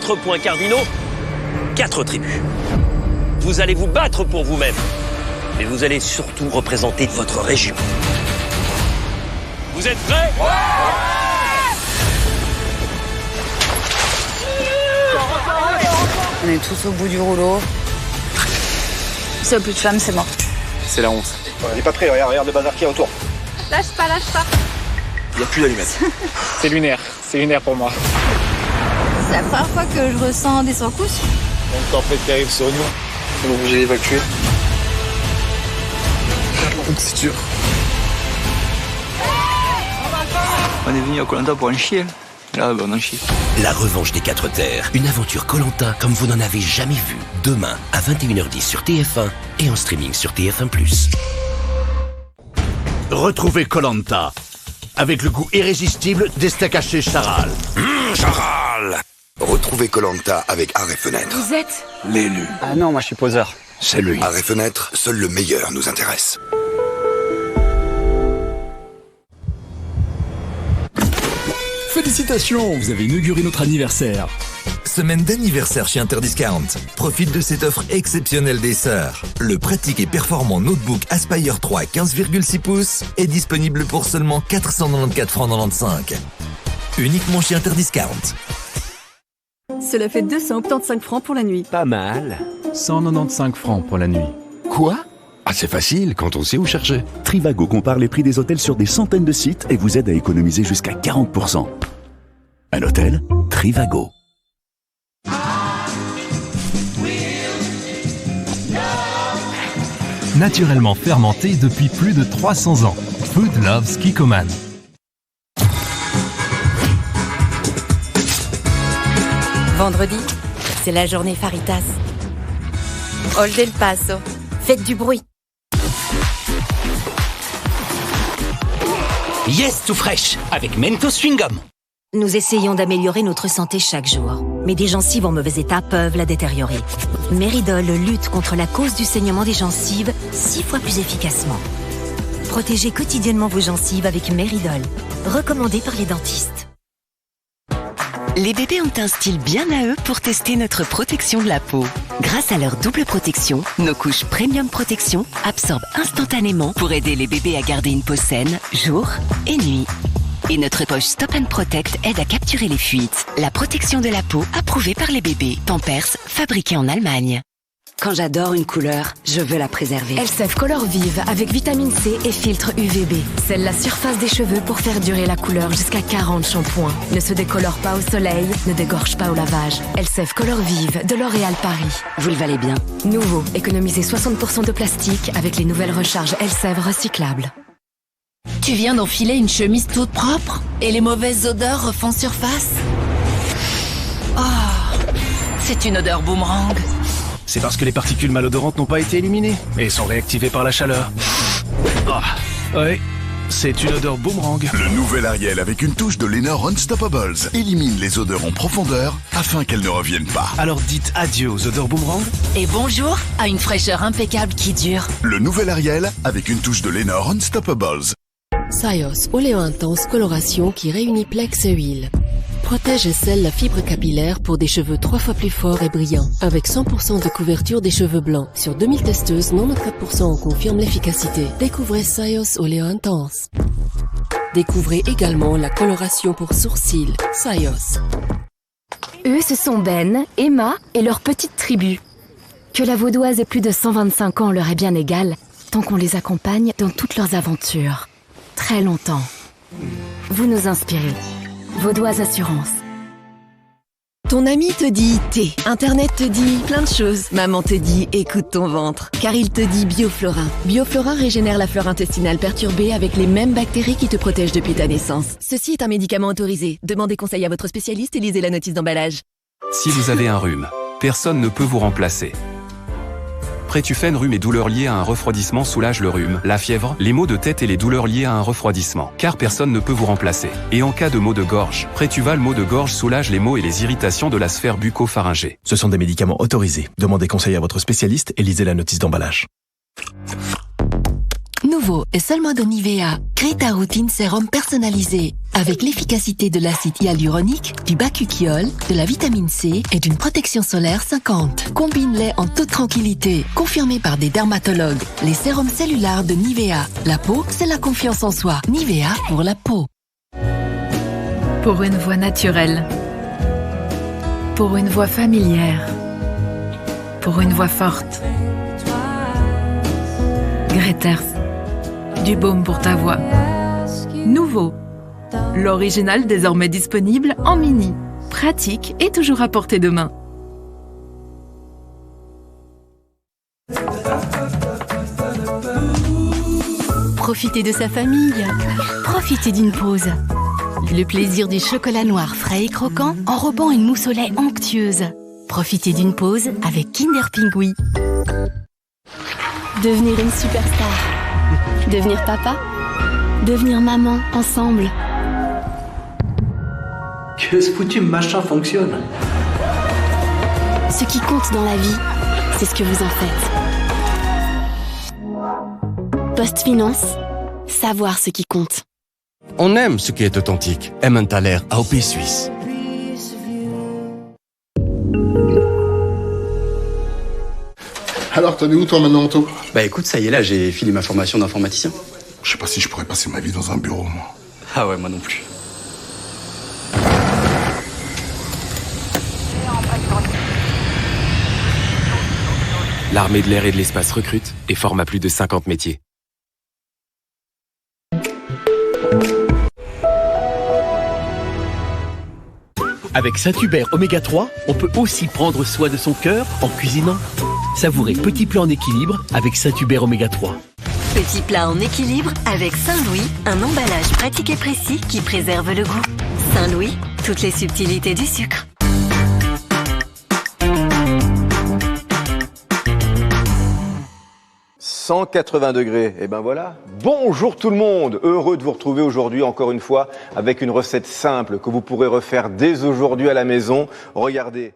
4 points cardinaux, 4 tribus. Vous allez vous battre pour vous-même, mais vous allez surtout représenter votre région. Vous êtes prêts? On est tous au bout du rouleau. S'il n'y a plus de femmes, c'est mort. C'est la honte. On n'est pas prêt, regarde le bazar qu'il y a autour. Lâche pas. Il n'y a plus d'allumettes. C'est lunaire pour moi. C'est la première fois que je ressens des secousses. Donc tempête qui arrive sur nous. On est obligé d'évacuer. C'est dur. On est venu à Koh-Lanta pour un chier. Là, on en chie. La revanche des 4 terres, une aventure Koh-Lanta comme vous n'en avez jamais vu. Demain à 21h10 sur TF1 et en streaming sur TF1+. Retrouvez Koh-Lanta avec le goût irrésistible des steaks hachés Charal. Charal. Retrouvez Koh-Lanta avec Art et Fenêtre. Vous êtes L'élu. Ah non, moi je suis poseur. C'est lui. Art et Fenêtre, seul le meilleur nous intéresse. Félicitations, vous avez inauguré notre anniversaire. Semaine d'anniversaire chez Interdiscount. Profite de cette offre exceptionnelle des sœurs. Le pratique et performant notebook Aspire 3 15,6 pouces est disponible pour seulement 494 francs 95. Uniquement chez Interdiscount. Cela fait 285 francs pour la nuit. Pas mal. 195 francs pour la nuit. Quoi? Ah, c'est facile quand on sait où chercher. Trivago compare les prix des hôtels sur des centaines de sites et vous aide à économiser jusqu'à 40%. Un hôtel, Trivago. Naturellement fermenté depuis plus de 300 ans. Food Loves Kikkoman. Vendredi, c'est la journée Faritas. Old El Paso, faites du bruit. Yes tout fraîche avec Mentos Chewing Gum. Nous essayons d'améliorer notre santé chaque jour, mais des gencives en mauvais état peuvent la détériorer. Meridol lutte contre la cause du saignement des gencives 6 fois plus efficacement. Protégez quotidiennement vos gencives avec Meridol, recommandé par les dentistes. Les bébés ont un style bien à eux pour tester notre protection de la peau. Grâce à leur double protection, nos couches Premium Protection absorbent instantanément pour aider les bébés à garder une peau saine, jour et nuit. Et notre poche Stop & Protect aide à capturer les fuites. La protection de la peau approuvée par les bébés. Pampers, fabriqué en Allemagne. Quand j'adore une couleur, je veux la préserver. Elseve Color Vive avec vitamine C et filtre UVB. Scelle la surface des cheveux pour faire durer la couleur jusqu'à 40 shampoings. Ne se décolore pas au soleil, ne dégorge pas au lavage. Elseve Color Vive de L'Oréal Paris. Vous le valez bien. Nouveau, économisez 60% de plastique avec les nouvelles recharges Elseve recyclables. Tu viens d'enfiler une chemise toute propre et les mauvaises odeurs refont surface. Oh, c'est une odeur boomerang. C'est parce que les particules malodorantes n'ont pas été éliminées et sont réactivées par la chaleur. Oh, oui, c'est une odeur boomerang. Le nouvel Ariel avec une touche de Lenor Unstoppables élimine les odeurs en profondeur afin qu'elles ne reviennent pas. Alors dites adieu aux odeurs boomerang et bonjour à une fraîcheur impeccable qui dure. Le nouvel Ariel avec une touche de Lenor Unstoppables. Sios Oléo Intense Coloration qui réunit Plex et huile. Protège et scelle la fibre capillaire pour des cheveux 3 fois plus forts et brillants. Avec 100% de couverture des cheveux blancs. Sur 2000 testeuses, 94% en confirment l'efficacité. Découvrez Sios Oléo Intense. Découvrez également la coloration pour sourcils. Sios. Eux, ce sont Ben, Emma et leur petite tribu. Que la vaudoise ait plus de 125 ans leur est bien égal, tant qu'on les accompagne dans toutes leurs aventures. Très longtemps. Vous nous inspirez. Vaudoise Assurance. Ton ami te dit thé, Internet te dit plein de choses, maman te dit écoute ton ventre, car il te dit Bioflora. Bioflora régénère la flore intestinale perturbée avec les mêmes bactéries qui te protègent depuis ta naissance. Ceci est un médicament autorisé. Demandez conseil à votre spécialiste et lisez la notice d'emballage. Si vous avez un rhume, personne ne peut vous remplacer. Prétufène rhume et douleurs liées à un refroidissement soulage le rhume, la fièvre, les maux de tête et les douleurs liées à un refroidissement. Car personne ne peut vous remplacer. Et en cas de maux de gorge, Prétuval maux de gorge soulage les maux et les irritations de la sphère bucco-pharyngée. Ce sont des médicaments autorisés. Demandez conseil à votre spécialiste et lisez la notice d'emballage. Nouveau et seulement de Nivea. Crée ta routine sérum personnalisé avec l'efficacité de l'acide hyaluronique, du bakuchiol, de la vitamine C et d'une protection solaire 50. Combine-les en toute tranquillité. Confirmé par des dermatologues. Les sérums cellulaires de Nivea. La peau, c'est la confiance en soi. Nivea pour la peau. Pour une voix naturelle. Pour une voix familière. Pour une voix forte. Greters. Du baume pour ta voix. Nouveau. L'original désormais disponible en mini. Pratique et toujours à portée de main. Profitez de sa famille. Profitez d'une pause. Le plaisir du chocolat noir frais et croquant enrobant une mousse au lait onctueuse. Profitez d'une pause avec Kinder Pingui. Devenir une superstar. Devenir papa. Devenir maman ensemble. Que ce foutu machin fonctionne. Ce qui compte dans la vie, c'est ce que vous en faites. Post-finance, savoir ce qui compte. On aime ce qui est authentique. Emmentaler AOP Suisse. Alors, t'en es où toi maintenant, Anto? Bah écoute, ça y est, là, j'ai fini ma formation d'informaticien. Je sais pas si je pourrais passer ma vie dans un bureau, moi. Ah ouais, moi non plus. L'armée de l'air et de l'espace recrute et forme à plus de 50 métiers. Avec Saint-Hubert Oméga 3, on peut aussi prendre soin de son cœur en cuisinant. Savourez Petit Plat en équilibre avec Saint-Hubert Oméga 3. Petit plat en équilibre avec Saint-Louis, un emballage pratique et précis qui préserve le goût. Saint-Louis, toutes les subtilités du sucre. « 180 degrés, et ben voilà. Bonjour tout le monde, heureux de vous retrouver aujourd'hui encore une fois avec une recette simple que vous pourrez refaire dès aujourd'hui à la maison. Regardez.